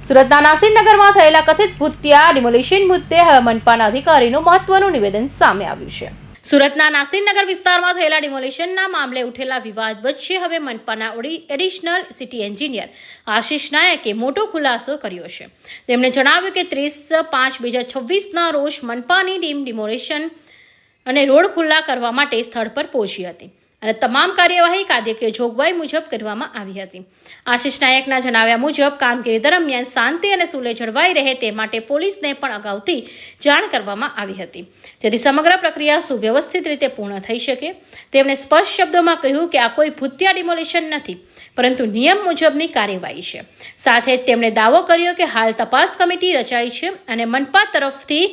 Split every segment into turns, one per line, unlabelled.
સુરતના નાસીરનગરમાં થયેલા કથિત ભૂતિયા ડિમોલિશન મુદ્દે હવે મનપાના અધિકારીનું મહત્વનું નિવેદન સામે આવ્યું છે. સુરતના નાસીરનગર વિસ્તારમાં થયેલા ડિમોલિશનના મામલે ઉઠેલા વિવાદ વચ્ચે હવે મનપાના એડિશનલ સિટી એન્જિનિયર આશિષ નાયકે મોટો ખુલાસો કર્યો છે. તેમણે જણાવ્યું કે 30/5/2026ના રોજ મનપાની ટીમ ડિમોલિશન અને રોડ ખુલ્લા કરવા માટે સ્થળ પર પહોંચી હતી અને તમામ કાર્યવાહી કાયદેકીય જોગવાઈ મુજબ કરવામાં આવી હતી. આશિષ નાયકના જણાવ્યા મુજબ કામગીરી દરમિયાન શાંતિ અને સુલેહ જળવાઈ રહે તે માટે પોલીસને પણ અગાઉથી જાણ કરવામાં આવી હતી, જેથી સમગ્ર પ્રક્રિયા સુવ્યવસ્થિત રીતે પૂર્ણ થઈ શકે. તેમણે સ્પષ્ટ શબ્દોમાં કહ્યું કે આ કોઈ ભૂતિયા ડિમોલિશન નથી, પરંતુ નિયમ મુજબની કાર્યવાહી છે. સાથે જ તેમણે દાવો કર્યો કે હાલ તપાસ કમિટી રચાઈ છે અને મનપા તરફથી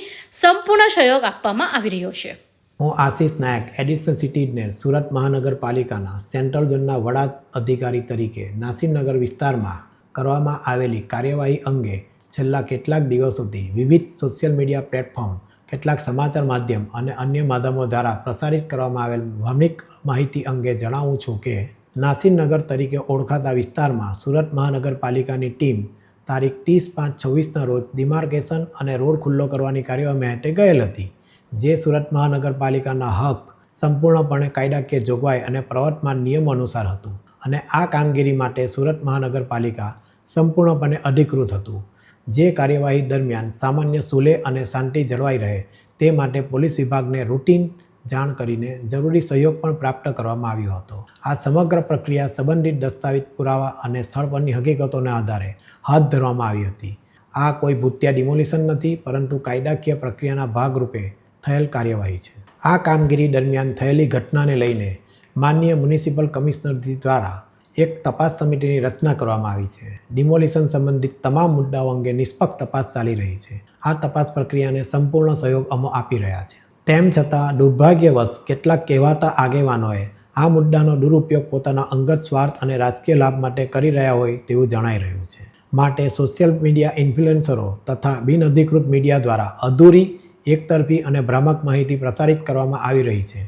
સંપૂર્ણ સહયોગ આપવામાં આવી રહ્યો છે.
હું આશિષ નાયક, એડિશનલ સિટી એન્જિનિયર, સુરત મહાનગરપાલિકાના સેન્ટ્રલ ઝોનના વડા અધિકારી તરીકે નાસીરનગર વિસ્તારમાં કરવામાં આવેલી કાર્યવાહી અંગે છેલ્લા કેટલાક દિવસોથી વિવિધ સોશિયલ મીડિયા પ્લેટફોર્મ, કેટલાક સમાચાર માધ્યમ અને અન્ય માધ્યમો દ્વારા પ્રસારિત કરવામાં આવેલ ભાવનિક માહિતી અંગે જણાવું છું કે નાસીરનગર તરીકે ઓળખાતા વિસ્તારમાં સુરત મહાનગરપાલિકાની ટીમ તારીખ 30/5/26ના રોજ ડિમાર્કેશન અને રોડ ખુલ્લો કરવાની કાર્યવાહી માટે ગયેલ હતી, જે સુરત મહાનગરપાલિકાના હક સંપૂર્ણપણે કાયદાકીય જોગવાઈ અને પ્રવર્તમાન નિયમો અનુસાર હતું અને આ કામગીરી માટે સુરત મહાનગરપાલિકા સંપૂર્ણપણે અધિકૃત હતું. જે કાર્યવાહી દરમિયાન સામાન્ય સુલેહ અને શાંતિ જળવાઈ રહે તે માટે પોલીસ વિભાગને રૂટીન જાણ કરીને જરૂરી સહયોગ પણ પ્રાપ્ત કરવામાં આવ્યો હતો. આ સમગ્ર પ્રક્રિયા સંબંધિત દસ્તાવેજ, પુરાવા અને સ્થળ પરની હકીકતોના આધારે હાથ ધરવામાં આવી હતી. આ કોઈ ભૂતિયા ડિમોલિશન નથી, પરંતુ કાયદાકીય પ્રક્રિયાના ભાગરૂપે થયેલ કાર્યવાહી છે. આ કામગીરી દરમિયાન થયેલી ઘટનાને લઈને માનનીય મ્યુનિસિપલ કમિશનર દ્વારા એક તપાસ સમિતિની રચના કરવામાં આવી છે. ડિમોલિશન સંબંધિત તમામ મુદ્દાઓ અંગે નિષ્પક્ષ તપાસ ચાલી રહી છે. આ તપાસ પ્રક્રિયાને સંપૂર્ણ સહયોગ અમે આપી રહ્યા છે. તેમ છતાં દુર્ભાગ્યવશ કેટલાક કહેવાતા આગેવાનોએ આ મુદ્દાનો દુરુપયોગ પોતાના અંગત સ્વાર્થ અને રાજકીય લાભ માટે કરી રહ્યા હોય તેવું જણાઈ રહ્યું છે. માટે સોશિયલ મીડિયા ઇન્ફ્લુએન્સરો તથા બિનઅધિકૃત મીડિયા દ્વારા અધૂરી, એકતરફી અને ભ્રામક માહિતી પ્રસારિત કરવામાં આવી રહી છે.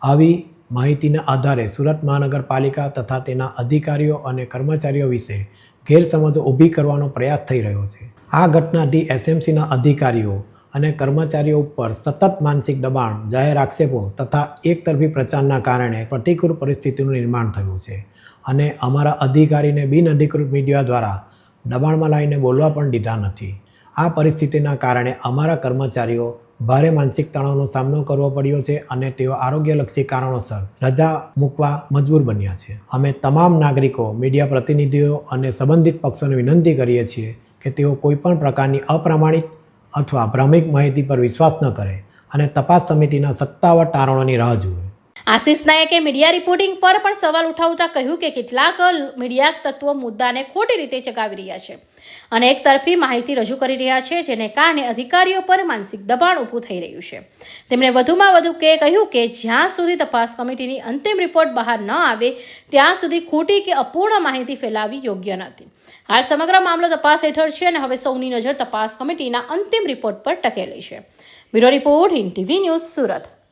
આવી માહિતીના આધારે સુરત મહાનગરપાલિકા તથા તેના અધિકારીઓ અને કર્મચારીઓ વિશે ગેરસમજો ઊભી કરવાનો પ્રયાસ થઈ રહ્યો છે. આ ઘટનાથી એસએમસીના અધિકારીઓ અને કર્મચારીઓ ઉપર સતત માનસિક દબાણ, જાહેર આક્ષેપો તથા એકતરફી પ્રચારના કારણે પ્રતિકૂળ પરિસ્થિતિનું નિર્માણ થયું છે અને અમારા અધિકારીને બિનઅધિકૃત મીડિયા દ્વારા દબાણમાં લાવીને બોલવા પણ દીધા નથી. આ પરિસ્થિતિના કારણે અમારા કર્મચારીઓ ભારે માનસિક તણાવનો સામનો કરવો પડ્યો છે અને તેઓ આરોગ્યલક્ષી કારણોસર રજા મૂકવા મજબૂર બન્યા છે. અમે તમામ નાગરિકો, મીડિયા પ્રતિનિધિઓ અને સંબંધિત પક્ષોને વિનંતી કરીએ છીએ કે તેઓ કોઈપણ પ્રકારની અપ્રામાણિક અથવા ભ્રામક માહિતી પર વિશ્વાસ ન કરે અને તપાસ સમિતિના સત્તાવાર તારણોની રાહ જુએ.
આશિષ નાયકે મીડિયા રિપોર્ટિંગ પર પણ સવાલ ઉઠાવતા કહ્યું કે કેટલાક મીડિયા તત્વો મુદ્દાને ખોટી રીતે ચગાવી રહ્યા છે અને એકતરફી માહિતી રજૂ કરી રહ્યા છે, જેને કારણે અધિકારીઓ પર માનસિક દબાણ ઊભું થઈ રહ્યું છે. તેમણે વધુમાં વધુ કહ્યું કે જ્યાં સુધી તપાસ કમિટીની અંતિમ રિપોર્ટ બહાર ન આવે ત્યાં સુધી ખોટી કે અપૂર્ણ માહિતી ફેલાવવી યોગ્ય નથી. હાલ સમગ્ર મામલો તપાસ હેઠળ છે અને હવે સૌની નજર તપાસ કમિટીના અંતિમ રિપોર્ટ પર ટકેલી છે. Bureau report, Hind TV news, Surat.